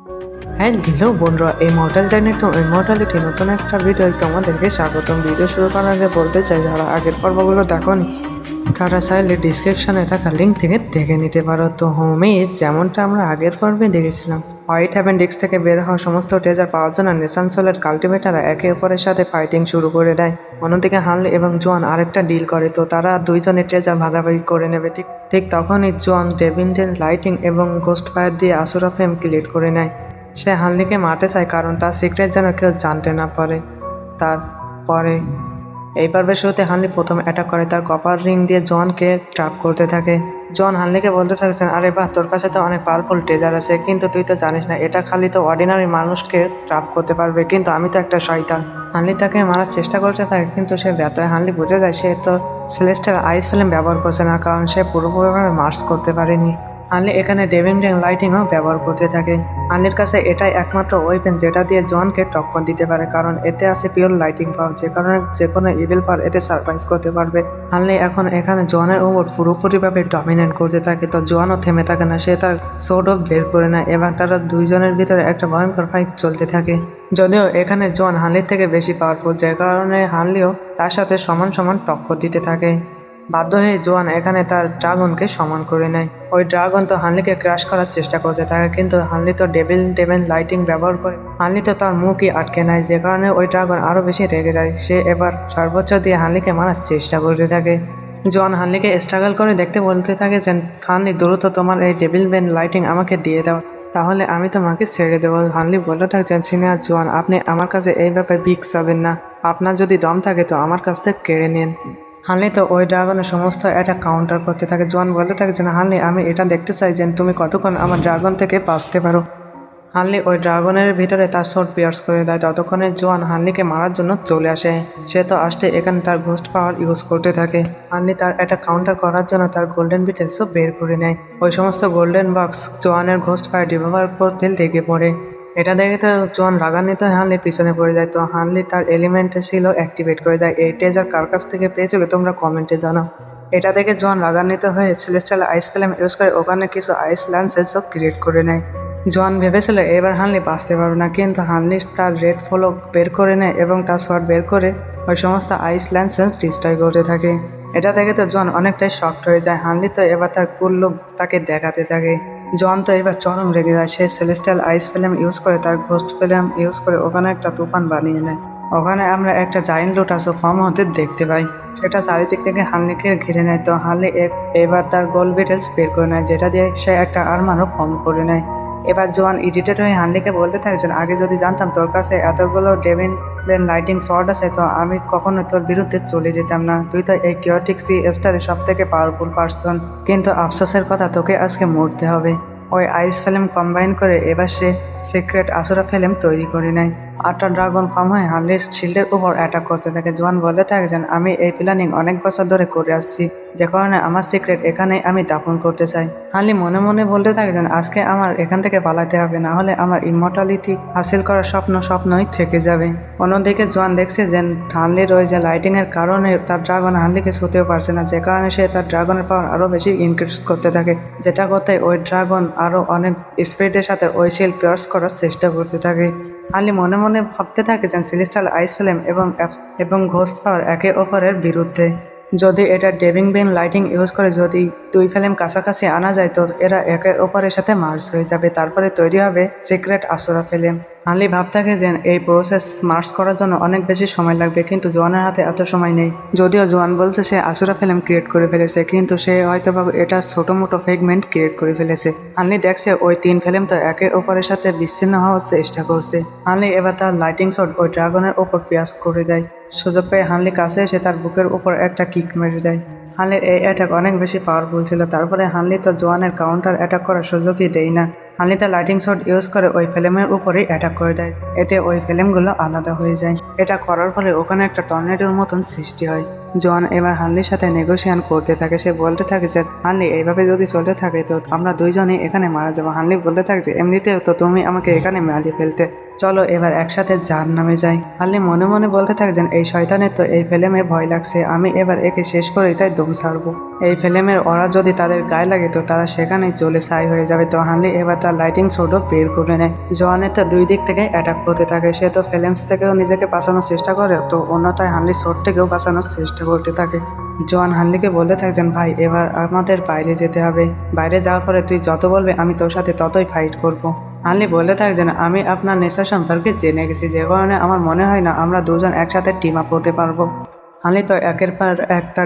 Hello বন্ধুরা, এই mortal journey to immortality নতুন একটা ভিডিও তোমাদেরকে স্বাগতম। ভিডিও শুরু করার আগে বলতে চাই, যারা আগের পর্বগুলো দেখোনি তারা চাইলে ডিসক্রিপশনে থাকা লিঙ্ক থেকে দেখে নিতে পারো। তো হোমিজ যেমনটা আমরা আগের পর্বে দেখেছিলাম, হোয়াইট হ্যাভেন ডিস্ক থেকে বের হওয়া সমস্ত ট্রেজার পাওয়ার জন্য নেসানসোলের কাল্টিভেটাররা একে অপরের সাথে ফাইটিং শুরু করে দেয়। অন্যদিকে হানলি এবং জোয়ান আরেকটা ডিল করে, তো তারা দুইজনে ট্রেজার ভাগাভাগি করে নেবে। ঠিক তখনই জোয়ান ডেভিনদের লাইটিং এবং গোস্ট ফায়ার দিয়ে আসুরা ফ্লেম ক্লিয়ার করে নেয়। সে হানলিকে মারতে চায় কারণ তার সিক্রেট যেন কেউ জানতে না পারে। তারপরে এই পর্বের শুরুতে হানলি প্রথম অ্যাটাক করে, তার কপার রিং দিয়ে জনকে ট্র্যাপ করতে থাকে। জন হানলিকে বলতে থাকছেন, আরে বাহ, তোর কাছে তো অনেক পাওয়ারফুল ট্রেজার আছে, কিন্তু তুই তো জানিস না এটা খালি তো অর্ডিনারি মানুষকে ট্র্যাপ করতে পারবে, কিন্তু আমি তো একটা শয়তান। হানলি তাকে মারার চেষ্টা করতে থাকে, কিন্তু সে ব্যর্থ হয়। হানলি বুঝে যায় সে তো সেলেস্টের আইস ফিল্ম ব্যবহার করছে না, কারণ সে পুরোপুরিভাবে মার্চ করতে পারেনি। হানলি এখানে ডেভিন রিং লাইটিংও ব্যবহার করতে থাকে। হানলির কাছে এটাই একমাত্র ওয়েপেন যেটা দিয়ে জনকে টক্কর দিতে পারে, কারণ এতে আছে পিওর লাইটিং পাওয়ার, যে কারণে যে কোনো ইভিল পাওয়ার এতে সারপ্রাইজ করতে পারবে। হানলি এখন এখানে জনের ওপর পুরোপুরিভাবে ডমিনেট করতে থাকে। তো জনও থেমে থাকে না, সে তার সোর্ড অফ বের করে নেয় এবং তারা দুইজনের ভিতরে একটা ভয়ঙ্কর ফাইট চলতে থাকে। যদিও এখানে জন হানলির থেকে বেশি পাওয়ারফুল, যে কারণে হানলিও তার সাথে সমান সমান টক্কর দিতে থাকে। বাধ্য হয়ে জোয়ান এখানে তার ড্রাগনকে সমান করে নেয়। ওই ড্রাগন তো হানলিকে ক্র্যাশ করার চেষ্টা করতে থাকে, কিন্তু হানলি তো ডেভিল লাইটিং ব্যবহার করে হানলি তো তার মুখই আটকে নেয়, যে কারণে ওই ড্রাগন আরও বেশি রেগে যায়। সে এবার সর্বোচ্চ দিয়ে হানলিকে মারার চেষ্টা করতে থাকে। জোয়ান হানলিকে স্ট্রাগল করে দেখতে বলতে থাকে যে, হানলি দ্রুত তোমার এই ডেভিল লাইটিং আমাকে দিয়ে দাও, তাহলে আমি তোমাকে ছেড়ে দেবো। হানলি বলতে থাকছেন, সিনিয়র জোয়ান, আপনি আমার কাছে এই ব্যাপারে ভিক্স চাবেন না, আপনার যদি দম থাকে তো আমার কাছ থেকে কেড়ে নিন। হানলি তো ওই ড্রাগনের সমস্ত এটা কাউন্টার করতে থাকে। জোয়ান বলতে থাকে যে, হানলি, আমি এটা দেখতে চাই যে তুমি কতক্ষণ আমার ড্রাগন থেকে বাঁচতে পারো। হানলি ওই ড্রাগনের ভিতরে তার শট পিয়ার্স করে দেয়। ততক্ষণে জোয়ান হানলিকে মারার জন্য চলে আসে। সে তো আসতে এখানে তার ঘোস্ট পাওয়ার ইউজ করতে থাকে। হানলি তার এটা কাউন্টার করার জন্য তার গোল্ডেন বিটেলসও বের করে নেয়। ওই সমস্ত গোল্ডেন বক্স জোয়ানের ঘোস্ট পাওয়ার ডিভাইভার করতে লেগে পড়ে। এটা দেখে তো জোয়ান রাগান্বিত হয়ে হানলি পিছনে পড়ে যায়। তো হানলি তার এলিমেন্টে ছিল অ্যাক্টিভেট করে দেয়। এই ট্রেজার কার কাছ থেকে পেয়েছিল তোমরা কমেন্টে জানাও। এটা দেখে জোয়ান রাগান্বিত হয়ে সেলেস্টিয়াল আইস ফ্লেম ইউজ করে ওখানে কিছু আইস ল্যান্সেসও ক্রিয়েট করে নেয়। জোয়ান ভেবেছিল এবার হানলি বাঁচতে পারবে না, কিন্তু হানলি তার রেড ফলো বের করে নেয় এবং তার শট বের করে ওই সমস্ত আইস ল্যান্সেস ডিস্ট্রয় করতে থাকে। এটা দেখে তো জোয়ান অনেকটাই শকড হয়ে যায়। হানলি তো এবার তার কুল লুক তাকে দেখাতে থাকে। জন তো এবার চরম রেগে যায়। সে সেলেস্টিয়াল আইস ফ্লেম ইউজ করে তার ঘোস্ট ফ্লেম ইউজ করে ওখানে একটা তুফান বানিয়ে নেয়। ওখানে আমরা একটা জাইন্ট লুটাসও ফর্ম হতে দেখতে পাই। সেটা চারিদিক থেকে হানলিকে ঘিরে নেয়। তো হানলি এবার তার গোল্ড বিটেলস বের করে নেয়, যেটা দিয়ে সে একটা আর্মারও ফর্ম করে নেয়। এবার জোয়ান ইরিটেট হয়ে হানলিকে বলতে থাকছেন, আগে যদি জানতাম তোর কাছে এতগুলো ডেভিন লাইটিং শর্ট আছে তো আমি কখনো তোর বিরুদ্ধে চলে যেতাম না। তুই তো এই কিওটিক সি স্টারের সব থেকে পাওয়ারফুল পার্সন, কিন্তু আফসোসের কথা, তোকে আজকে মরতে হবে। ওই আইস ফিল্ম কম্বাইন করে এবার সে সিক্রেট আসুরা ফিল্ম তৈরি করে নেয়। আটটা ড্রাগন ফর্ম হয়ে হানলির শিল্ডের উপর অ্যাটাক করতে থাকে। জোয়ান বলতে থাকছেন, আমি এই প্ল্যানিং অনেক বছর ধরে করে আসছি, যে কারণে আমার সিক্রেট এখানেই আমি দাফন করতে চাই। হানলি মনে মনে বলতে থাকছেন, আজকে আমার এখান থেকে পালাতে হবে, না হলে আমার ইমমর্টালিটি হাসিল করার স্বপ্নই থেকে যাবে। অন্যদিকে জোয়ান দেখছে যে হানলির ওই যে লাইটিংয়ের কারণে তার ড্রাগন হানলিকে ছুঁতেও পারছে না, যে কারণে সে তার ড্রাগনের পাওয়ার আরও বেশি ইনক্রিজ করতে থাকে। যেটা করতে ওই ড্রাগন আরও অনেক স্পিডের সাথে ওই শিল্ড পিয়ার্স করার চেষ্টা করতে থাকে। হানলি মনে মনে ভাবতে থাকে যে সেলেস্টিয়াল আইস ফ্লেম এবং ঘোস্ট পাওয়ার একে অপরের বিরুদ্ধে। যদি এটা ডেভিং লাইটিং ইউজ করে যদি দুই ফ্লেম কাছাকাছি আনা যায় তো এরা একে অপরের সাথে মার্চ হয়ে যাবে, তারপরে তৈরি হবে সিক্রেট আসুরা ফিল্ম। হানলি ভাবতাকে যে এই প্রসেস মার্চ করার জন্য অনেক বেশি সময় লাগবে, কিন্তু জোয়ানের হাতে এত সময় নেই। যদিও জোয়ান বলছে সে আসুরা ফিল্ম ক্রিয়েট করে ফেলেছে, কিন্তু সে হয়তো এটা ছোটো মোটো ফ্রেগমেন্ট ক্রিয়েট করে ফেলেছে। হানলি দেখছে ওই তিন ফিল্ম তো একে অপরের সাথে বিচ্ছিন্ন হওয়ার চেষ্টা করছে। হানলি এবার তার লাইটিং শট ওই ড্রাগনের ওপর পিয়ার্স করে দেয়। সুযোগ পেয়ে হানলি কাছে এসে তার বুকের উপর একটা কিক মেরে দেয়। হানলির এই অ্যাটাক অনেক বেশি পাওয়ারফুল ছিল, তারপরে হানলি তো জোয়ানের কাউন্টার অ্যাটাক করার সুযোগই দেয় না। হানলি তার লাইটিং শট ইউজ করে ওই ফিল্মের উপরেই অ্যাটাক করে দেয়, এতে ওই ফিল্মগুলো আলাদা হয়ে যায়। এটা করার ফলে ওখানে একটা টর্নেডোর মতন সৃষ্টি হয়। জোয়ান এবার হানলির সাথে নেগোসিয়েশন করতে থাকে। সে বলতে থাকে যে হানলি এইভাবে যদি চলতে থাকে তো আমরা দুইজনই এখানে মারা যাবো। হানলি বলতে থাকে যে এমনিতেও তো তুমি আমাকে এখানে মারিয়ে ফেলতে, চলো এবার একসাথে জাহান্নামে যাই। হানলি মনে মনে বলতে থাকে যে এই শয়তানের তো এই ফিল্মে ভয় লাগছে, আমি এবার একে শেষ করে তাই দম ছাড়বো। এই ফিল্মের ওরা যদি তাদের গায়ে লাগে তো তারা সেখানেই জ্বলে ছাই হয়ে যাবে। তো হানলি এবার তার লাইটিং শোটও বের করে নেয়। জোয়ানের তো দুই দিক থেকে অ্যাটাক করতে থাকে। সে তো ফিল্মস থেকেও নিজেকে বাঁচানোর চেষ্টা করে, তো অন্যথায় হানলি শোট থেকেও বাঁচানোর চেষ্টা করতে থাকে। জোয়ান হানলিকে বলতে থাকছেন ভাই এবার আমাদের বাইরে যেতে হবে, বাইরে যাওয়ার পরে তুই যত বলবে আমি তোর সাথে ততই ফাইট করব। হানলি বলতে থাকছেন আমি আপনার নেশা সম্পর্কে জেনে গেছি, যে কারণে আমার মনে হয় না আমরা দুজন একসাথে টিম আপ হতে পারবো। হানলি তো একের পর একটা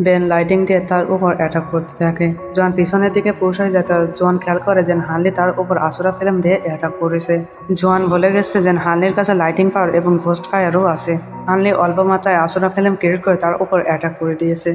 বেন লাইটিং দিয়ে তার উপর অ্যাটাক করতে থাকে। জোয়ান পিছনের দিকে পুশ হয়ে যায়। জোয়ান খেয়াল করে যে হানলি তার উপর আসুরা ফিল্ম দিয়ে অ্যাটাক করেছে। জোয়ান বলে গেছে যে হানলির কাছে লাইটিং পাওয়ার এবং ঘোস্ট ফায়ারও আছে। হানলি অল্প মাত্রায় আসুরা ফিল্ম ক্রিয়েট করে তার উপর অ্যাটাক করে দিয়েছে।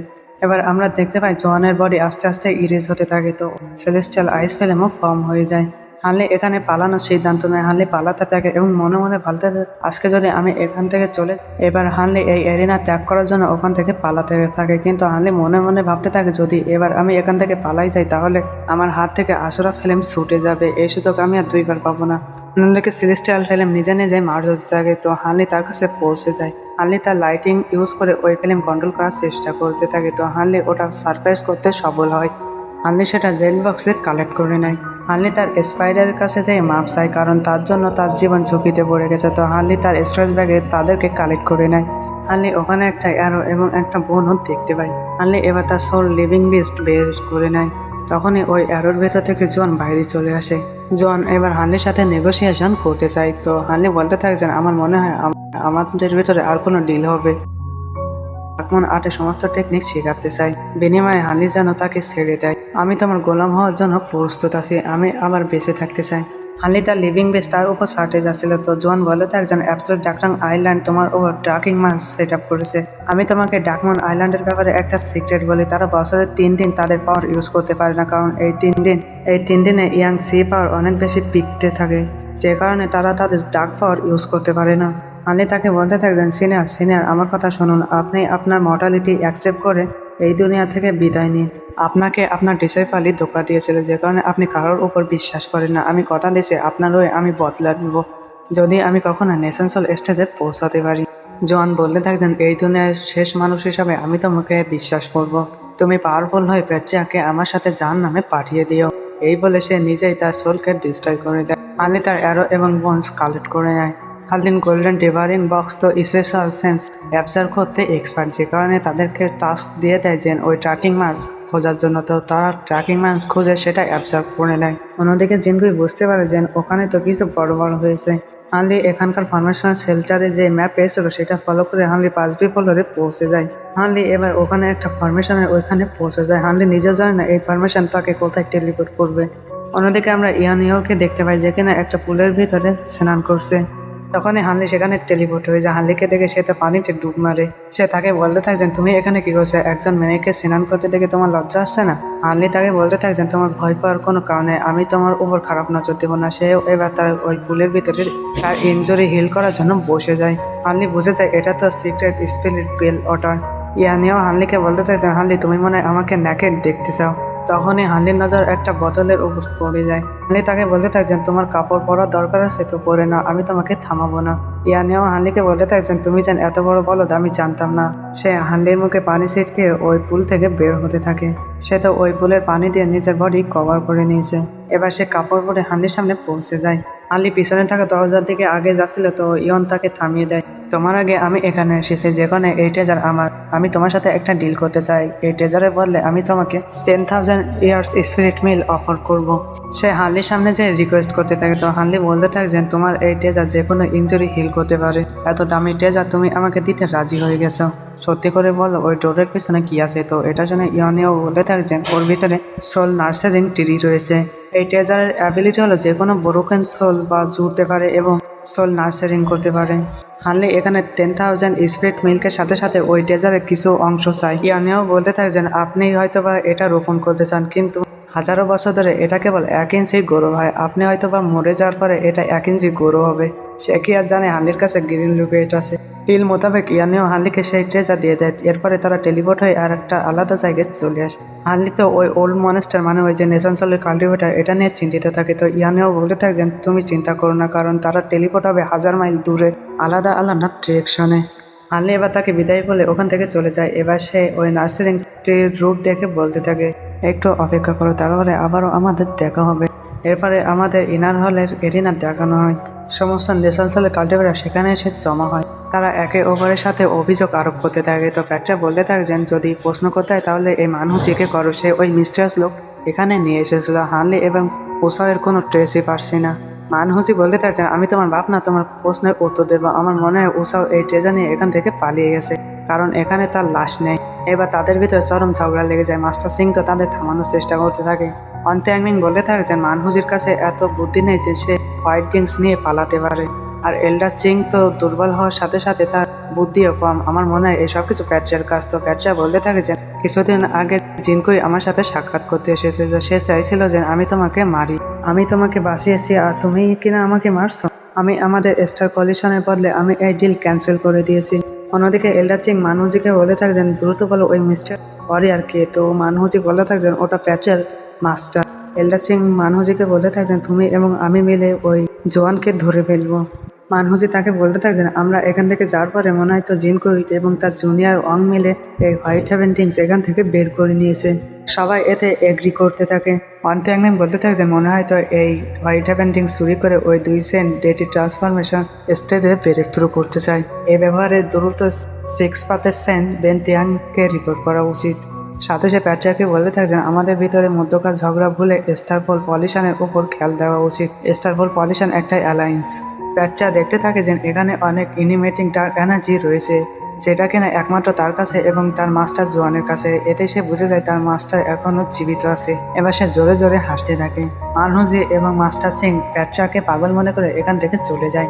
এবার আমরা দেখতে পাই জোয়ানের বডি আস্তে আস্তে ইরেজ হতে থাকে, তো সেলেস্টিয়াল আইস ফিল্মও ফর্ম হয়ে যায়। হানলি এখানে পালানোর সিদ্ধান্ত নেয়। হানলি পালাতে থাকে এবং মনে মনে ভাবতে থাকে আজকে যদি আমি এখান থেকে চলে। এবার হানলি এই এরিনা ত্যাগ করার জন্য ওখান থেকে পালাতে থাকে, কিন্তু হানলি মনে মনে ভাবতে থাকে যদি এবার আমি এখান থেকে পালাই যাই তাহলে আমার হাত থেকে আসুরা ফিল্ম ছুটে যাবে, এই সুযোগ আমি আর দুইবার পাবো না। অন্যদিকে সেলেস্টিয়াল ফিল্ম নিজে নিজে মার হতে থাকে, তো হানলি তার কাছে পৌঁছে যায়। হানলি তার লাইটিং ইউজ করে ওই ফিল্ম কন্ট্রোল করার চেষ্টা করতে থাকে, তো হানলি ওটা সারপ্রাইজ করতে সফল হয়। হানলি সেটা জেল বক্সে কালেক্ট করে নেয়। হানলি তার স্পাইডারের কাছে যেয়ে মাপ চায়, কারণ তার জন্য তার জীবন ঝুঁকিতে পড়ে গেছে। তো হানলি তার স্টোরেজ ব্যাগে তাদেরকে কালেক্ট করে নেয়। হানলি ওখানে একটা অ্যারো এবং একটা বোনও দেখতে পায়। হানলি এবার তার সোল লিভিং বিস্ট বের করে নেয়। তখনই ওই অ্যারোর ভেতর থেকে জোয়ান বাইরে চলে আসে। জোয়ান এবার হানলির সাথে নেগোসিয়েশন করতে চায়, তো হানলি বলতে থাকছেন আমার মনে হয় আমাদের ভিতরে আর কোনো ডিল হবে। এখন আর্টের সমস্ত টেকনিক শেখাতে চাই, বিনিময়ে হানলি যেন তাকে ছেড়ে দেয়। আমি তোমার গোলাম হওয়ার জন্য প্রস্তুত আছি, আমি আবার বেঁচে থাকতে চাই। হানলি তার লিভিং বেস তার উপর সার্টে যাচ্ছিল, তো জোয়ান বলে থাকছেন অ্যাবসোলুট ডাকটাং আইল্যান্ড তোমার ওভার ট্রাকিং মান সেট আপ করেছে। আমি তোমাকে ডাকমন আইল্যান্ডের ব্যাপারে একটা সিক্রেট বলি, তারা বছরের 3 দিন তাদের পাওয়ার ইউজ করতে পারে না, কারণ এই 3 দিনে ইয়াং সি পাওয়ার অনেক বেশি পিকতে থাকে, যে কারণে তারা তাদের ডাক পাওয়ার ইউজ করতে পারে না। হানলি তাকে বলতে থাকবেন সিনিয়র আমার কথা শুনুন, আপনি আপনার মর্টালিটি অ্যাকসেপ্ট করে এই দুনিয়া থেকে বিদায় নিন। আপনাকে আপনার ডিসাইফালি ধোঁকা দিয়েছিল, যে কারণে আপনি কারোর উপর বিশ্বাস করেন না। আমি কথা দিয়েছি আপনার হয়ে আমি বদলা নেব, যদি আমি কখনো নেশনসল স্টেজে পৌঁছাতে পারি। জোয়ান বলতে থাকতেন এই দুনিয়ার শেষ মানুষ হিসাবে আমি তোমাকে বিশ্বাস করব। তুমি পাওয়ারফুল হয়ে প্যাট্রিয়াকে আমার সাথে জাহান্নামে পাঠিয়ে দিও। এই বলে সে নিজেই তার সোলকে ডিস্ট্রয় করে দেয়। হানলি তার অ্যারো এবং বোনস কালেক্ট করে নেয়। হানলিন গোল্ডেন ডিভারিং বক্স তো স্পেশাল সেন্স অ্যাবজার্ভ করতে এক্সপার্ট, যে কারণে তাদেরকে টাস্ক দিয়ে দেয় যে ওই ট্র্যাকিং মাছ খোঁজার জন্য। তো তারা ট্র্যাকিং মাছ খুঁজে সেটা অ্যাবজার্ভ করে নেয়। অন্যদিকে জিনগুই বুঝতে পারে যে ওখানে তো কিছু বড় হয়েছে। হানলি এখানকার ফরমেশনাল শেল্টারে যে ম্যাপ পেয়েছিল সেটা ফলো করে হানলি 5B ফ্লোরে পৌঁছে যায়। হানলি এবার ওখানে একটা ফরমেশনের ওইখানে পৌঁছে যায়। হানলি নিজে জানে না এই ফরমেশন তাকে কোথায় টেলিপোর্ট করবে। অন্যদিকে আমরা ইয়ানিওকে দেখতে পাই, যেখানে একটা পুলের ভিতরে স্নান করছে। তখনই হানলি সেখানে টেলিপোর্ট হয়ে যায়। হানলিকে দেখে সে তো পানিতে ডুব মারে। সে তাকে বলতে থাকছেন তুমি এখানে কি করছো, একজন মেয়েকে স্নান করতে দেখে তোমার লজ্জা আসছে না? হানলি তাকে বলতে থাকছেন তোমার ভয় পাওয়ার কোনো কারণে, আমি তোমার উপর খারাপ নজর দেবো না। সেও এবার তার ওই পুলের ভিতরে তার ইনজুরি হিল করার জন্য বসে যায়। হানলি বুঝে যায় এটা তো সিক্রেট স্পিরিট বেল ওয়াটার। ইয়ানিও হানলিকে বলতে থাকতেন হানলি তুমি মনে হয় আমাকে ন্যাকেড দেখতে চাও। তখনই হানলির নজর একটা বোতলের উপর পড়ে যায়। হানলি তাকে বলতে থাকছেন তোমার কাপড় পরার দরকার আছে তো পরে না, আমি তোমাকে থামাবো না। ইয়ানিও হানলিকে বলতে থাকছেন তুমি যেন এত বড় বলদ আমি জানতাম না। সে হানলির মুখে পানি ছিটকে ওই পুল থেকে বের হতে থাকে। সে তো ওই পুলের পানি দিয়ে নিজের বডি কভার করে নিয়েছে। এবার সে কাপড় পরে হানলির সামনে পৌঁছে যায়। হানলি পিছনে থাকা দরজার দিকে আগে যাচ্ছিল, তো ইয়ন তাকে থামিয়ে দেয়। তোমার আগে আমি এখানে এসেছি, যেখানে এই ট্রেজার আমার। আমি তোমার সাথে একটা ডিল করতে চাই, এই ট্রেজারের বদলে আমি তোমাকে 10,000 ইয়ার্স স্পিরিট মিল অফার করব। সে হানলির সামনে যে রিকোয়েস্ট করতে থাকে, তো হানলি বলতে থাকে যে তোমার এই ট্রেজার যে কোনো ইনজুরি হিল করতে পারে, এত দামি ট্রেজার তুমি আমাকে দিতে রাজি হয়ে গেছো। সত্যি করে বলো ওই ডোরের পিছনে কি আছে? তো এটা শুনে ইয়নিও বলতে থাকছেন ওর ভিতরে সোল নার্সারিং ট্রি রয়েছে। এই ট্রেজারের অ্যাবিলিটি হলো যে কোনো ব্রোকেন সোল বা জুড়তে পারে এবং সোল নার্সারিং করতে পারে। হানলি এখানে 10,000 স্পিরিট মিল্কের সাথে সাথে ওই ট্রেজারের কিছু অংশ চাই। ইয়ানিও বলতে থাকছেন আপনি হয়তো বা এটা রোপণ করতে চান, কিন্তু হাজারো বছর ধরে এটা কেবল 1 ইঞ্চি গ্রো হয়। আপনি হয়তো বা মরে যাওয়ার পরে এটা 1 ইঞ্চি গ্রো হবে। সে কি আর জানে হানলির কাছে গ্রিন লুকেট আছে। ডিল মোতাবেক ইয়ানিও হানলিকে সেই ট্রেজার দিয়ে দেয়। এরপরে তারা টেলিপোর্ট হয়ে আর একটা আলাদা জায়গায় চলে আসে। হানলি তো ওই ওল্ড মনেস্টার মানে ওই যে নেশানসলের কাল্টিভেটার এটা নিয়ে চিন্তিত থাকে। তো ইয়ানিও বলে থাকেন তুমি চিন্তা করো না, কারণ তারা টেলিপোর্ট হবে 1000 মাইল দূরে আলাদা আলাদা ডিরেকশনে। হানলি এবার তাকে বিদায় বলে ওখান থেকে চলে যায়। এবার সে ওই নার্সারিং ট্রির রুট দেখে বলতে থাকে একটু অপেক্ষা করো, তারপরে আবারও আমাদের দেখা হবে। এরপরে আমাদের ইনার হলের এরিনা দেখানো হয়। সমস্ত নেশানসলের কাল্টিভেটার সেখানে এসে জমা হয়। তারা একে অপরের সাথে অভিযোগ আরোপ করতে থাকে। তো প্যাট্রা বলতে থাকছেন যদি প্রশ্ন করতে হয় তাহলে এই মানুষ জিকে করো, সে ওই মিস্টারিয়াস লোক এখানে নিয়ে এসেছিল। হানলি এবং ওসাওয়ের কোনো ট্রেসই পারছি না। মানহুজি বলতে থাকছেন আমি তোমার বাপ না, তোমার প্রশ্নের উত্তর দেবো। আমার মনে হয় ওসাও এই ট্রেজার নিয়ে এখান থেকে পালিয়ে গেছে, কারণ এখানে তার লাশ নেই। এবার তাদের ভিতরে চরম ঝগড়া লেগে যায়। মাস্টার সিং তো তাদের থামানোর চেষ্টা করতে থাকে। অন্ত্যাংমিং বলতে থাকছেন মানহুজির কাছে এত বুদ্ধি নেই যে সে হোয়াইট জিন্স নিয়ে পালাতে পারে, আর এল্ডার সিং তো দুর্বল হওয়ার সাথে সাথে তার বুদ্ধিও কম। আমার মনে হয় এইসব কিছু প্যাট্রার কাজ। তো প্যাট্রা বলতে থাকছেন কিছুদিন আগে জিনকুই আমার সাথে সাক্ষাৎ করতে এসেছিল। সে চাইছিল যে আমি তোমাকে মারি, আমি তোমাকে বাঁচিয়েছি আর তুমি কিনা আমাকে মারছো। আমি আমাদের স্টার কলিশনের বদলে আমি এই ডিল ক্যান্সেল করে দিয়েছি। অন্যদিকে এল্ডার সিং মানহুজিকে বলে থাকছেন দ্রুত বলো ওই মিস্টার ওয়ারিয়ার কে। তো মানহুজি বলে থাকছেন ওটা প্যাট্রার মাস্টার। এল্ডার সিং মানহুজিকে বলে থাকছেন তুমি এবং আমি মিলে ওই জোয়ানকে ধরে ফেলবো। মানহুজি তাকে বলতে থাকছেন আমরা এখান থেকে যাওয়ার পরে মনে হয় তো জিনকুই এবং তার জুনিয়র অং মিলে এই হোয়াইট হেভেন টিংস এখান থেকে বের করে নিয়েছে। সবাই এতে এগ্রি করতে থাকে। অন্ত্যাংমিং বলতে থাকছেন মনে হয় তো এই হোয়াইট হেভেন টিংস চুরি করে ওই 2 সেন্ট ডেটি ট্রান্সফরমেশন স্টেটে ব্রেক থ্রু করতে চায়। এই ব্যবহারে দ্রুত 6% বেন তিয়াংকে রিপোর্ট করা উচিত। সাথে সে প্যাট্রিয়াকে বলতে থাকছেন আমাদের ভিতরে মধ্যকার ঝগড়া ভুলে স্টারপোল পলিশনের উপর খেয়াল দেওয়া উচিত। স্টারপোল পলিশন একটা অ্যালায়েন্স। প্যাট্রিয়া দেখতে থাকে যে এখানে অনেক ইনিমেটিং ডার্ক এনার্জি রয়েছে, যেটা কিনা একমাত্র তার কাছে এবং তার মাস্টার জোয়ানের কাছে। এতে সে বুঝে যায় তার মাস্টার এখনও জীবিত আছে। এবার সে জোরে জোরে হাসতে থাকে। মানহুজি এবং মাস্টার সিং প্যাট্রিয়াকে পাগল মনে করে এখান থেকে চলে যায়।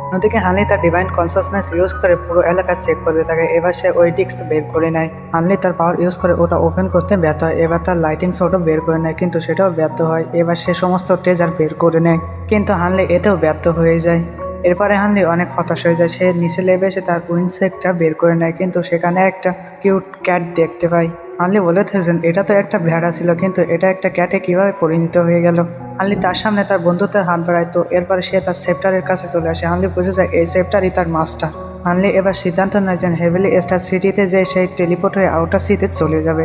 অন্যদিকে হানলি তার ডিভাইন কনসাসনেস ইউজ করে পুরো এলাকা চেক করতে থাকে। এবার সে ওই ডিস্ক বের করে নেয়। হানলি তার পাওয়ার ইউজ করে ওটা ওপেন করতে ব্যর্থ হয়। এবার তার লাইটিং শটও বের করে নেয়, কিন্তু সেটাও ব্যর্থ হয়। এবার সে সমস্ত ট্রেজার বের করে নেয়, কিন্তু হানলি এতেও ব্যর্থ হয়ে যায়। এরপরে হানলি অনেক হতাশ হয়ে যায়। সে নিচে লেবে এসে তার উইন্ডসেকটা বের করে নেয়, কিন্তু সেখানে একটা কিউট ক্যাট দেখতে পায়। হানলি বলে থাকেন এটা তো একটা ভেড়া ছিল, কিন্তু এটা একটা ক্যাটে কিভাবে পরিণত হয়ে গেল। হানলি তার সামনে তার বন্ধুত্বের হাত বাড়ায়। তো এরপরে সে তার সেপ্টারের কাছে চলে আসে। হানলি বুঝে যায় এই সেপ্টারই তার মাস্টার। হানলি এবার সিদ্ধান্ত নেয় যে হেভেলি স্টার সিটিতে যে সেই টেলিপোর্ট হয়ে আউটার সিটিতে চলে যাবে,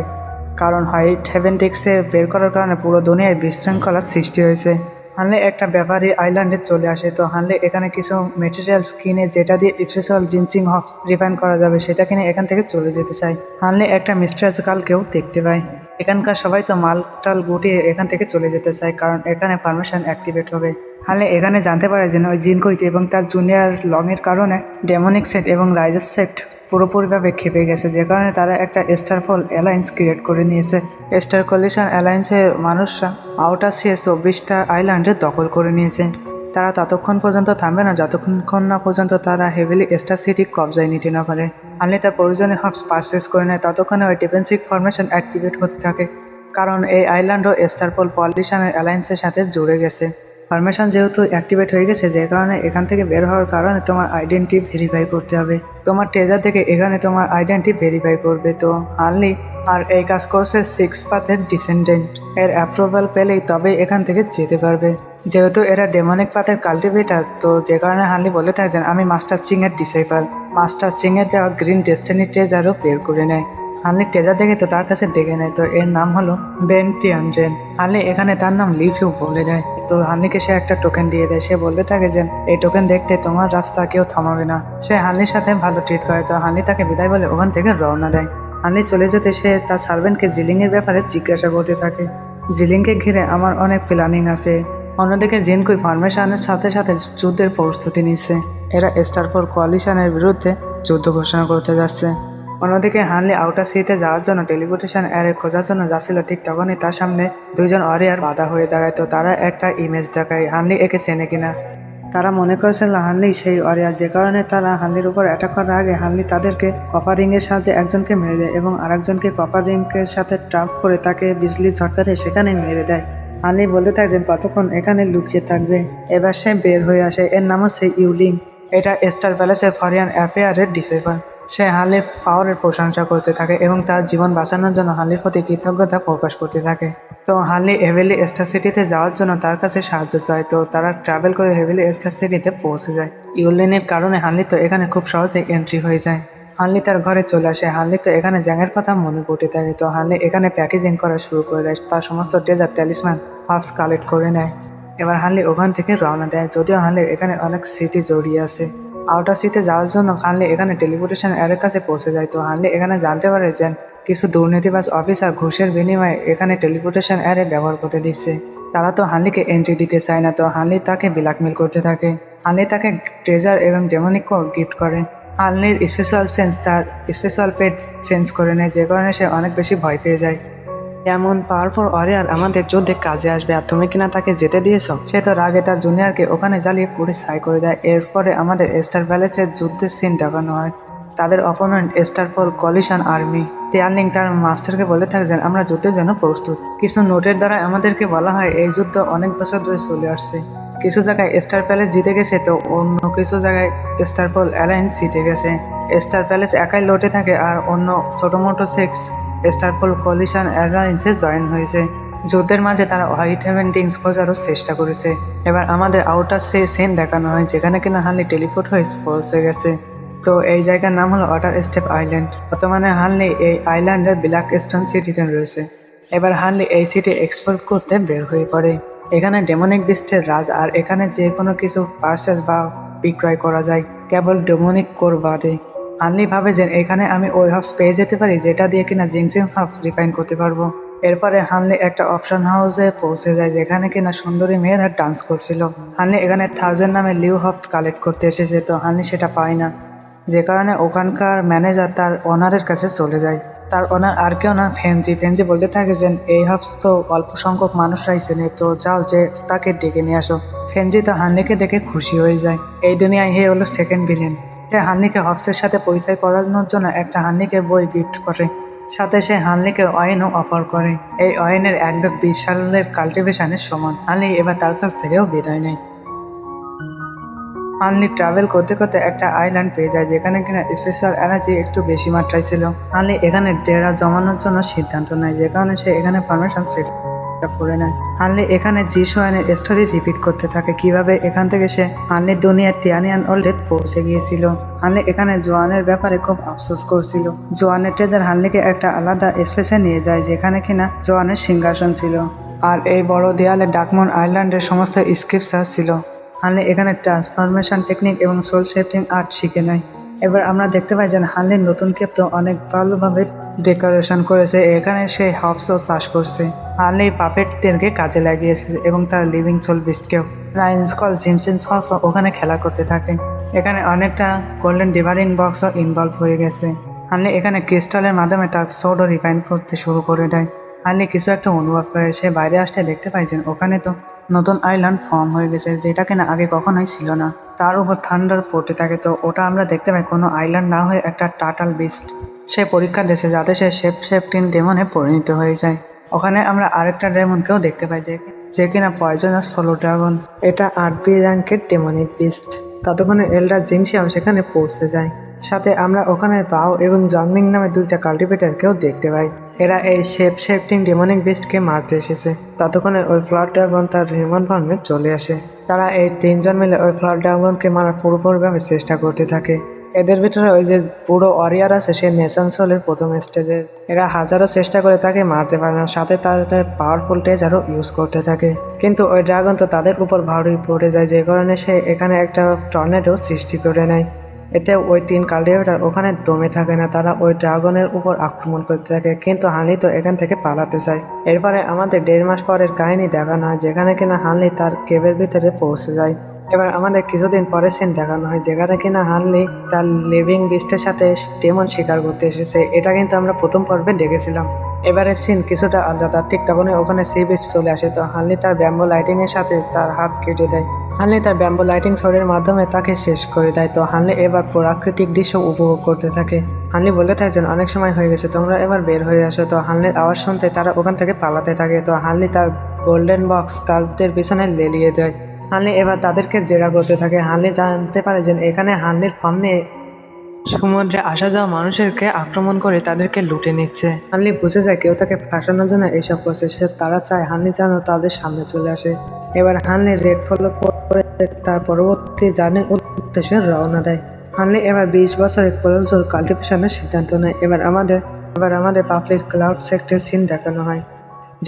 কারণ হোয়াইট হেভেন টিংসে বের করার কারণে পুরো দুনিয়ায় বিশৃঙ্খলার সৃষ্টি হয়েছে। হানলি একটা ব্যাপারী আইল্যান্ডে চলে আসে। তো হানলি এখানে কিছু মেটেরিয়ালস কিনে যেটা দিয়ে স্পেশাল জিনচিং হফ রিফাইন করা যাবে সেটা কিনে এখান থেকে চলে যেতে চায়। হানলি একটা মিস্টারিয়াস গার্লকেও দেখতে পায়। এখানকার সবাই তো মালটাল গুটিয়ে এখান থেকে চলে যেতে চায়, কারণ এখানে পারমিশন অ্যাক্টিভেট হবে। হানলি এখানে জানতে পারে যে ওই জিনকুইত এবং তার জুনিয়র লংয়ের কারণে ডেমনিক সেট এবং রাইজার সেট পুরোপুরিভাবে খেপে গেছে, যে কারণে তারা একটা স্টারফল অ্যালায়েন্স ক্রিয়েট করে নিয়েছে। স্টার কলিশন অ্যালায়েন্সের মানুষরা আউটার সিয়ে 24টা আইল্যান্ডে দখল করে নিয়েছে। তারা ততক্ষণ পর্যন্ত থামবে না যতক্ষণ না পর্যন্ত তারা হেভিলি স্টার সিটি কবজায় নিতে না পারে। হানলি তার প্রয়োজনীয় হাবস পারচেস করে নেয়। ততক্ষণে ওই ডিফেন্সিভ ফরমেশন অ্যাক্টিভেট হতে থাকে, কারণ এই আইল্যান্ডও স্টারপল পলিশনের অ্যালায়েন্সের সাথে জুড়ে গেছে। ফরমেশন যেহেতু অ্যাক্টিভেট হয়ে গেছে, যে কারণে এখান থেকে বের হওয়ার কারণে তোমার আইডেন্টি ভেরিফাই করতে হবে। তোমার ট্রেজার থেকে এখানে তোমার আইডেন্টি ভেরিফাই করবে। তো হানলি আর এই কাজ করছে 6 পাথের ডিসেন্ডেন্ট এর অ্যাপ্রুভাল পেলেই তবেই এখান থেকে যেতে পারবে। যেহেতু এরা ডেমনিক পাথের কাল্টিভেটার, তো যে কারণে হানলি বলে থাকেন আমি মাস্টার চিং এর ডিসাইপল। মাস্টার চিং এর দেওয়া গ্রিন ডেস্টিনি ট্রেজারও বের করে নেয়। হানলি ট্রেজার দেখে তো তার কাছে ডেকে নেয়। তো এর নাম হলো বেন তিয়ানজেন। হানলি এখানে তার নাম লিভিউ বলে দেয়। তো হানলিকে সে একটা টোকেন দিয়ে দেয়। সে বলতে থাকে যে এই টোকেন দেখতে তোমার রাস্তা কেউ থামাবে না। সে হানলির সাথে ভালো ট্রিট করে। তো হানলি তাকে বিদায় বলে ওখান থেকে রওনা দেয়। হানলি চলে যেতে সে তার সার্ভেন্টকে জিলিংয়ের ব্যাপারে জিজ্ঞাসা করতে থাকে। জিলিংকে ঘিরে আমার অনেক প্ল্যানিং আছে। অন্যদিকে জিনকুই ফরমেশনের সাথে সাথে যুদ্ধের প্রস্তুতি নিচ্ছে। এরা স্টারপোল কোয়ালিশনের বিরুদ্ধে যুদ্ধ ঘোষণা করতে যাচ্ছে। অন্যদিকে হানলি আউটার সিটিতে যাওয়ার জন্য টেলিপোর্টেশন এয়ারে খোঁজার জন্য যাচ্ছিল, ঠিক তখনই তার সামনে 2জন ওয়ারিয়ার বাধা হয়ে দাঁড়ায়। তো তারা একটা ইমেজ দেখায়, হানলি একে চেনে কিনা। তারা মনে করেছিল হানলি সেই অরিয়া, যে কারণে তারা হানলির উপর অ্যাটাক করার আগে হানলি তাদেরকে কপার রিংয়ের সাহায্যে একজনকে মেরে দেয় এবং আরেকজনকে কপার রিংয়ের সাথে ট্রাপ করে তাকে বিজলি ঝটকা দিয়ে সেখানে মেরে দেয়। হানলি বলতে থাকছেন কতক্ষণ এখানে লুকিয়ে থাকবে। এবার সে বের হয়ে আসে, এর নাম হচ্ছে ইউলিন। এটা স্টার প্যালেসের ফরিয়ান অ্যাফেয়ারের ডিসেবল। সে হানলির পাওয়ারের প্রশংসা করতে থাকে এবং তার জীবন বাঁচানোর জন্য হানলির প্রতি কৃতজ্ঞতা প্রকাশ করতে থাকে। তো হানলি হেভেলি স্টার সিটিতে যাওয়ার জন্য তার কাছে সাহায্য চায়। তো তারা ট্রাভেল করে হেভেলি স্টার সিটিতে পৌঁছে যায়। ইউলিনের কারণে হানলি তো এখানে খুব সহজেই এন্ট্রি হয়ে যায়। হানলি তার ঘরে চলে আসে। হানলি তো এখানে জ্যাংয়ের কথা মনে পড়তে থাকে। তো হানলি এখানে প্যাকেজিং করা শুরু করে দেয়, তার সমস্ত ডেজার্ট ট্যালিসম্যান হাফস কালেক্ট করে নেয়। এবার হানলি ওখান থেকে রওনা দেয়। যদিও হানলি এখানে অনেক স্মৃতি জড়িয়ে আছে। আউটার সিটিতে যাওয়ার জন্য হানলি এখানে টেলিপোর্টেশন এর কাছে পৌঁছে যায়। তো হানলি এখানে জানতে পারে যে কিছু দুর্নীতিবাজ অফিসার ঘুষের বিনিময়ে এখানে টেলিপোর্টেশন এরে ব্যবহার করতে দিচ্ছে। তারা তো হানলিকে এন্ট্রি দিতে চায় না। তো হানলি তাকে ব্ল্যাকমেল করতে থাকে। হানলি তাকে ট্রেজার এবং ডেমনিক গিফট করে। হানলির স্পেশাল সেন্স তার স্পেশাল পেট চেঞ্জ করে নেয়, যে কারণে সে অনেক বেশি ভয় পেয়ে যায়। এমন পাওয়ারফুল ওয়ারিয়র আমাদের যুদ্ধে কাজে আসবে, আর তুমি কিনা তাকে যেতে দিয়েছো। সে তো রাগে তার জুনিয়রকে ওখানে জ্বালিয়ে পুড়ে ছাই করে দেয়। এরপরে আমাদের স্টার প্যালেসের যুদ্ধের সিন দেখানো হয়। তাদের অপোনেন্ট স্টারপল কলিশন আর্মি। তিয়ারলিং তার মাস্টারকে বলতে থাকছেন আমরা যুদ্ধের জন্য প্রস্তুত। কিছু নোটের দ্বারা আমাদেরকে বলা হয় এই যুদ্ধ অনেক বছর ধরে চলে আসছে। কিছু জায়গায় স্টার প্যালেস জিতে গেছে, তো অন্য কিছু জায়গায় স্টারপল অ্যালায়েন্স জিতে গেছে। স্টার প্যালেস একাই লড়তে থাকে আর অন্য ছোটো মোটো সেক্স স্টারপল কলিশন অ্যালায়েন্সে জয়েন হয়েছে। যুদ্ধের মাঝে তারা হোয়াইট হেভেন টিংস খোঁজারও চেষ্টা করেছে। এবার আমাদের আউটার সিন দেখানো হয়, যেখানে কিনা হানলি টেলিপোর্ট হয়ে পৌঁছে গেছে। তো এই জায়গার নাম হলো ওয়াটার স্টেপ আইল্যান্ড। বর্তমানে হানলি এই আইল্যান্ডের ব্ল্যাক স্টোন সিটিতে রয়েছে। এবার হানলি এই সিটি এক্সপ্লোর করতে বের হয়ে পড়ে। এখানে ডেমনিক বিস্টের রাজ, আর এখানে যে কোনো কিছু পারচেস বা বিক্রয় করা যায় কেবল ডেমনিক কোর বাদে। হানলি ভাবে যে এখানে আমি ওই হাউস পেয়ে যেতে পারি, যেটা দিয়ে কিনা জিংজিং হাউস রিফাইন করতে পারবো। এরপরে হানলি একটা অপশন হাউসে পৌঁছে যায়, যেখানে কিনা সুন্দরী মেয়েরা ডান্স করছিল। হানলি এখানে 1000 নামে লিউ হফট কালেক্ট করতে এসেছে। তো হানলি সেটা পায় না, যে কারণে ওখানকার ম্যানেজার তার ওনারের কাছে চলে যায়। তার ওনার আর কেউ না, ফেঞ্জি বলতে থাকে যে এই হাবস তো অল্প সংখ্যক মানুষরাই চেনে, তো যাও যে তাকে ডেকে নিয়ে আসো। ফেঞ্জি তো হানলিকে দেখে খুশি হয়ে যায়। এই দুনিয়ায় হে হলো সেকেন্ড ভিলেন। সে হানলিকে হবসের সাথে পরিচয় করানোর জন্য একটা হানলিকে বই গিফট করে। সাথে সে হানলিকে ওয়াইনও অফার করে। এই ওয়াইনের 120 সালের কাল্টিভেশনের সমান। হানলি এবার তার কাছ থেকেও বিদায় নেয়। হানলি ট্রাভেল করতে করতে একটা আইল্যান্ড পেয়ে যায়, যেখানে কিনা স্পেশাল এনার্জি একটু বেশি মাত্রায় ছিল। হানলি এখানে ডেরা জমানোর জন্য সিদ্ধান্ত নেয়, যে কারণে সে এখানে ফরমেশন সেট করে নেয়। হানলি এখানে জিসোয়ানের স্টোরি রিপিট করতে থাকে, কিভাবে এখান থেকে সে হানলির দুনিয়ার তিয়ানিয়ান ওয়ার্ল্ডে পৌঁছে গিয়েছিল। হানলি এখানে জোয়ানের ব্যাপারে খুব আফসোস করছিল। জোয়ানের ট্রেজার হানলিকে একটা আলাদা স্পেসে নিয়ে যায়, যেখানে কিনা জোয়ানের সিংহাসন ছিল, আর এই বড় দেয়ালে ডাকমন আইল্যান্ডের সমস্ত স্ক্রিপ্টচার ছিল। হানলি এখানে ট্রান্সফরমেশন টেকনিক এবং সোল শেফটিং আর্ট শিখে নেয়। এবার আমরা দেখতে পাই যে হানলির নতুন কেপ তো অনেক ভালোভাবে ডেকোরেশন করেছে। এখানে সে হাফসও চাষ করছে। হানলি পাপেটদেরকে কাজে লাগিয়েছে এবং তার লিভিং সোল বিস্টকেও। রাইন্স কল জিমসিন্স হাউসও ওখানে খেলা করতে থাকে। এখানে অনেকটা গোল্ডেন ডিভারিং বক্সও ইনভলভ হয়ে গেছে। হানলি এখানে ক্রিস্টালের মাধ্যমে তার সোডও রিফাইন করতে শুরু করে দেয়। হানলি কিছু একটা অনুভব করে। সে বাইরে আসতে দেখতে পাই যে ওখানে তো নতুন আইল্যান্ড ফর্ম হয়ে গেছে, যেটা কিনা আগে কখনোই ছিল না। তার উপর থান্ডার পড়তে থাকে। তো ওটা আমরা দেখতে পাই কোনো আইল্যান্ড না হয়ে একটা টার্টল বিস্ট। সে পরীক্ষা দিয়েছে যাতে সে শেফটিন ডেমনে পরিণত হয়ে যায়। ওখানে আমরা আরেকটা ডেমনকেও দেখতে পাই, যে কিনা পয়জনাস ফলো ড্রাগন। এটা 8B র্যাঙ্কের ডেমনিক বিস্ট। ততক্ষণে এল্ডার জিনশিয়াও সেখানে পৌঁছে যায়। সাথে আমরা ওখানে বাও এবং জংমিং নামে 2টা কাল্টিভেটারকেও দেখতে পাই। এরা এই শেফটিং ডেমনিক বিস্টকে মারতে এসেছে। ততক্ষণে ওই ফ্লাড ড্রাগন তার হিউম্যান ফর্মে চলে আসে। তারা এই 3জন মিলে ওই ফ্লাড ড্রাগনকে মারার পুরোপুরিভাবে চেষ্টা করতে থাকে। এদের ভিতরে ওই যে পুরো ওয়ারিয়ার আছে, সে নেশন সোলের প্রথম স্টেজের। এরা হাজারো চেষ্টা করে তাকে মারতে পারে না, সাথে তাদের পাওয়ারফুল টেজারও ইউজ করতে থাকে। কিন্তু ওই ড্রাগন তো তাদের উপর ভারী পড়ে যায়, যে কারণে সে এখানে একটা টর্নেডো সৃষ্টি করে নেয়। এতে ওই 3 কাল্টিভেটার ওখানে দমে থাকে না, তারা ওই ড্রাগনের উপর আক্রমণ করতে থাকে। কিন্তু হানলি তো এখান থেকে পালাতে চায়। এরপরে আমাদের 1.5 মাস পরের কাহিনী দেখানো হয়, যেখানে কিনা হানলি তার কেবের ভিতরে পৌঁছে যায়। এবার আমাদের কিছুদিন পরে সিন দেখানো হয় যেখানে কিনা হানলি তার লিভিং বিস্টের সাথে ডেমন শিকার করতে এসেছে। এটা কিন্তু আমরা প্রথম পর্বে দেখেছিলাম। এবারে সিন কিছুটা আলাদা। ঠিক তখনই ওখানে সি বিচ চলে আসে। তো হানলি তার ব্যাম্বো লাইটিং এর সাথে তার হাত কেটে দেয়। হানলি তার ব্যাম্বো লাইটিং শটের মাধ্যমে তাকে শেষ করে দেয়। তো হানলি এবার প্রাকৃতিক দৃশ্য উপভোগ করতে থাকে। হানলি বলে থাকছেন অনেক সময় হয়ে গেছে, তোমরা এবার বের হয়ে আসো। তো হানলির আওয়াজ শুনতে তারা ওখান থেকে পালাতে থাকে। তো হানলি তার গোল্ডেন বক্স তাদের পিছনে লেলিয়ে দেয়। হানলি এবার তাদেরকে জেরা করতে থাকে। হানলি জানতে পারে যে এখানে হানলির ফার্ম নিয়ে সমুদ্রে আসা যাওয়া মানুষেরকে আক্রমণ করে তাদেরকে লুটে নিচ্ছে। হানলি বুঝে যায় কেউ তাকে ফাঁসানোর জন্য এইসব করছে। তারা চায় হানলি যেন তাদের সামনে চলে আসে। এবার হানলি রেড ফলো করে তার পরবর্তী জার্নির উদ্দেশ্যে রওনা দেয়। হানলি এবার 20 বছরের কোলজোর কাল্টিভেশনের সিদ্ধান্ত নেয়। এবার আমাদের পাবলিক ক্লাউড সেক্টর সিন দেখানো হয়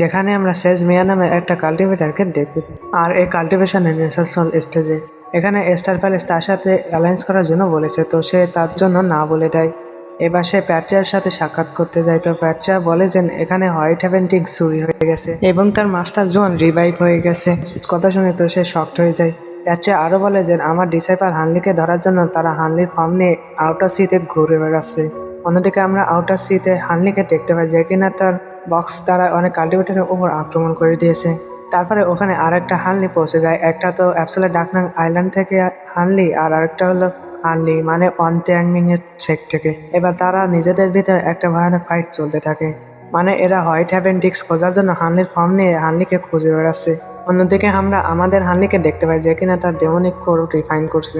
যেখানে আমরা সেজ মিয়া নামের একটা কাল্টিভেটারকে দেখি। আর এই কাল্টিভেশনের ন্যাশনাল স্টেজে এখানে স্টার প্যালেস তার সাথে অ্যালায়েন্স করার জন্য বলেছে। তো সে তার জন্য না বলে দেয়। এবার সে প্যাট্রিয়ার সাথে সাক্ষাৎ করতে যায়। তো প্যাট্রিয়া বলে যে এখানে হোয়াইট হেভেন টিক চুরি হয়ে গেছে এবং তার মাস্টার জন রিভাইভ হয়ে গেছে। কথা শুনে তো সে শকড হয়ে যায়। প্যাট্রিয়া আরও বলে যে আমার ডিসাইপার হানলিকে ধরার জন্য তারা হানলির ফার্ম নিয়ে আউটার সিতে ঘুরে বেড়াচ্ছে। অন্যদিকে আমরা আউটার সিতে হানলিকে দেখতে পাই যে কিনা তার বক্স দ্বারা অনেক কাল্টিভেটরের উপর আক্রমণ করে দিয়েছে। তারপরে ওখানে আরেকটা হানলি পৌঁছে যায়। একটা তো অ্যাপসোলেট ডাকনাং আইল্যান্ড থেকে হানলি, আর আরেকটা হলো হানলি মানে অনত্যাংমিং এর সেক থেকে। এবার তারা নিজেদের ভিতরে একটা ভয়ানক ফাইট চলতে থাকে। মানে এরা হোয়াইট হ্যাভেন ডিস্ক খোঁজার জন্য হানলির ফর্ম নিয়ে হানলিকে খুঁজে বেড়াচ্ছে। অন্যদিকে আমরা আমাদের হানলিকে দেখতে পাই যে কিনা তার ডেমনিক কোর রিফাইন করছে।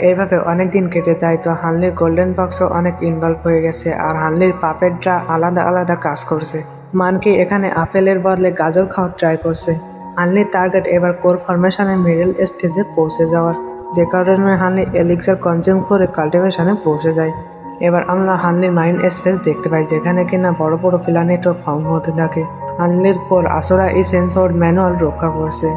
এইভাবে অনেক দিন কেটে যায়। তো হানলির গোল্ডেন বক্সও অনেক ইনভলভ হয়ে গেছে আর হানলির পাপেটরা আলাদা আলাদা কাজ করছে। মানকি এখানে আপেলের বদলে গাজর খাওয়ার ট্রাই করছে। হানলির টার্গেট এবার কোর ফরমেশনের মিডল স্টেজে পৌঁছে যাওয়ার, যে কারণে হানলি এলিক্সার কনজিউম করে কাল্টিভেশনে পৌঁছে যায়। এবার আমরা হানলির মাইন্ড স্পেস দেখতে পাই যেখানে কিনা বড় বড় প্ল্যানেটও ফর্ম হতে থাকে। হানলির কোর আসোরা এই সেন্সর ম্যানুয়াল রক্ষা করছে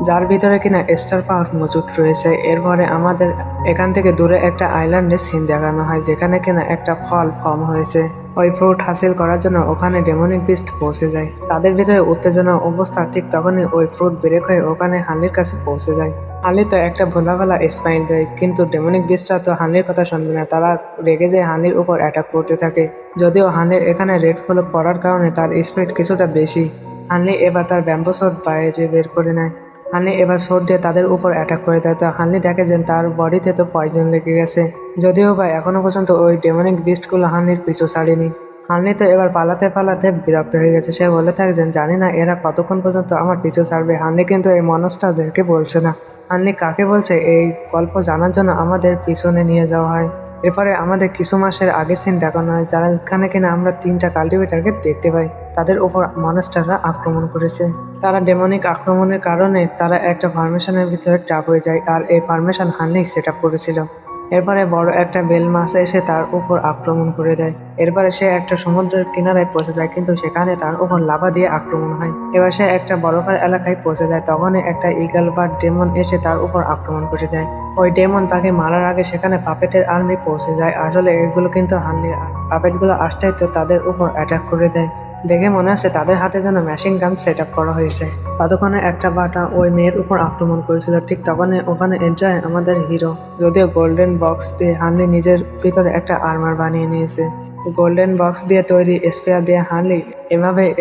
যার ভিতরে কিনা স্টার পাওয়ার মজুদ রয়েছে। এরপরে আমাদের এখান থেকে দূরে একটা আইল্যান্ডের সিন দেখানো হয় যেখানে কিনা একটা ফল ফর্ম হয়েছে। ওই ফ্রুট হাসিল করার জন্য ওখানে ডেমনিক বিস্ট পৌঁছে যায়। তাদের ভিতরে উত্তেজনা অবস্থা। ঠিক তখনই ওই ফ্রুট ব্রেক হয়ে ওখানে হানলির কাছে পৌঁছে যায়। হানলি তো একটা ভোলাভালা স্মাইল দেয়, কিন্তু ডেমনিক বিস্টরা তো হানলির কথা শুনবে না। তারা রেগে যেয়ে হানলির উপর অ্যাটাক করতে থাকে। যদিও হানলির এখানে রেড ফলো পড়ার কারণে তার স্পিড কিছুটা বেশি। হানলি এবার তার ব্যাম্বো শট বাইরে বের করে নেয়। হানলি এবার শট দিয়ে তাদের উপর অ্যাটাক করে দেয়। তো হানলি দেখে যে তার বডিতে তো পয়জন লেগে গেছে। যদিও বা এখনো পর্যন্ত ওই ডেমনিক বিস্টগুলো হানলির পিছু ছাড়েনি। হানলি তো এবার পালাতে পালাতে বিরক্ত হয়ে গেছে। সে বলে থাকছেন জানি না এরা কতক্ষণ পর্যন্ত আমার পিছু ছাড়বে। হানলি কিন্তু এই মনস্টারদেরকে বলছে না। হানলি কাকে বলছে এই গল্প জানার জন্য আমাদের পিছনে নিয়ে যাওয়া হয়। এরপরে আমাদের কিছু মাসের আগের সিন দেখানো হয় যারা এখানে কিনা আমরা 3টা কাল্টিভেটারকে দেখতে পাই। তাদের উপর মনস্টাররা আক্রমণ করেছে। তারা ডেমনিক আক্রমণের কারণে তারা একটা ফরমেশনের ভিতরে ট্র্যাপ হয়ে যায় আর এই ফরমেশন হানলি সেট আপ করেছিল। এরপরে বড় একটা বেল মাছ এসে তার উপর আক্রমণ করে দেয়। এরপরে সে একটা সমুদ্রের কিনারায় পৌঁছে যায়, কিন্তু সেখানে তার উপর লাভা দিয়ে আক্রমণ হয়। এবার সে একটা বরফের এলাকায় পৌঁছে যায়। তখনই একটা ইগল বা ডেমন এসে তার উপর আক্রমণ করে দেয়। ওই ডেমন তাকে মারার আগে সেখানে পাপেটের আর্মি পৌঁছে যায়। আসলে এগুলো কিন্তু হানলির পাপেটগুলো আসতেই তো তাদের উপর অ্যাটাক করে দেয়। দেখে মনে হচ্ছে তাদের হাতে যেন মেশিন গান সেট আপ করা হয়েছে। ততক্ষণে একটা বাটা ওই মেয়ের উপর আক্রমণ করেছিল। ঠিক তখনই ওখানে এন্ট্রায় আমাদের হিরো। যদিও গোল্ডেন বক্স দিয়ে হানলি নিজের ভিতরে একটা আর্মার বানিয়ে নিয়েছে। গোল্ডেন বক্স দিয়ে তৈরি স্পেয়ার দিয়ে হানলি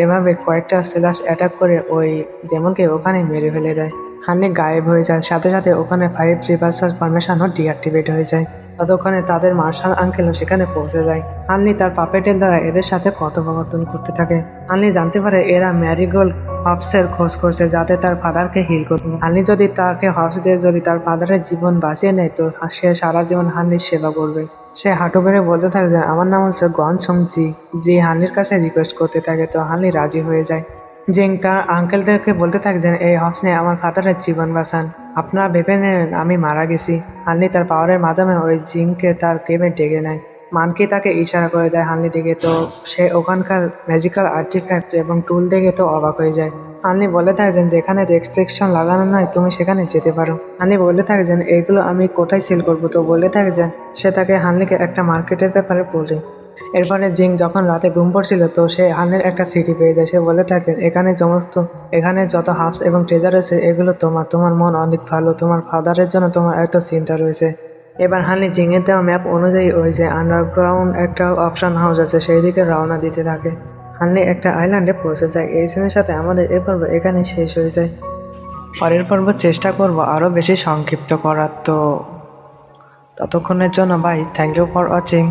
এভাবে কয়েকটা স্ল্যাশ অ্যাটাক করে ওই ডেমনকে ওখানে মেরে ফেলে দেয়। হানলি গায়েব হয়ে যায়। সাথে সাথে ওখানে 5 রিভার্সাল ফরমেশনও ডিঅ্যাক্টিভেট হয়ে যায়। ততক্ষণে তাদের মার্শাল আঙ্কেলও সেখানে পৌঁছে যায়। হানলি তার পাপেটের দ্বারা এদের সাথে কথোপকথন করতে থাকে। হানলি জানতে পারে এরা ম্যারিগোল্ড হবসের খোঁজ করছে যাতে তার ফাদারকে হিল করবে। হানলি যদি তাকে হবস দিয়ে যদি তার ফাদারের জীবন বাঁচিয়ে নেয় তো সে সারা জীবন হানলির সেবা করবে। সে হাঁটু বেড়ে বলতে থাকে যে আমার নাম হচ্ছে গনসং জি হানলির কাছে রিকোয়েস্ট করতে থাকে। তো হানলি রাজি হয়ে যায়। জিং তার আঙ্কেলদেরকে বলতে থাকছেন এই হবস নিয়ে আমার ফাদারের জীবন বাঁচান, আপনারা ভেবে নেন আমি মারা গেছি। হানলি তার পাওয়ারের মাধ্যমে ওই জিংকে তার কেমে ডেকে নেয়। মানকি তাকে ইশারা করে দেয় হানলি দিকে। তো সে ওখানকার ম্যাজিক্যাল আর্টিফ্যাক্ট এবং টুল দেখে তো অবাক হয়ে যায়। হানলি বলে থাকছেন যেখানে রেস্ট্রিকশন লাগানো নয় তুমি সেখানে যেতে পারো। হানলি বলে থাকে যে এগুলো আমি কোথায় সেল করবো। তো বলে থাকে যে সে তাকে হানলিকে একটা মার্কেটের ব্যাপারে বলে। এরপরে জিং যখন রাতে ঘুম পড়ছিল তো সে হানের একটা সিটি পেয়ে যায়। সে বলে থাকে এখানে যত হাবস এবং ট্রেজার রয়েছে এগুলো তোমার মন অনেক ভালো, তোমার ফাদারের জন্য তোমার এত চিন্তা রয়েছে। এবার হানি জিংয়ের দেওয়া ম্যাপ অনুযায়ী ওই যে আন্ডারগ্রাউন্ড একটা অপশন হাউস আছে সেই দিকে রওনা দিতে থাকে। হানি একটা আইল্যান্ডে পৌঁছে যায়। এই সিনের সাথে আমাদের এই পর্ব এখানে শেষ হয়ে যায়। পরের পর্ব চেষ্টা করব আরও বেশি সংক্ষিপ্ত করার। তো ততক্ষণের জন্য bye, thank you for watching.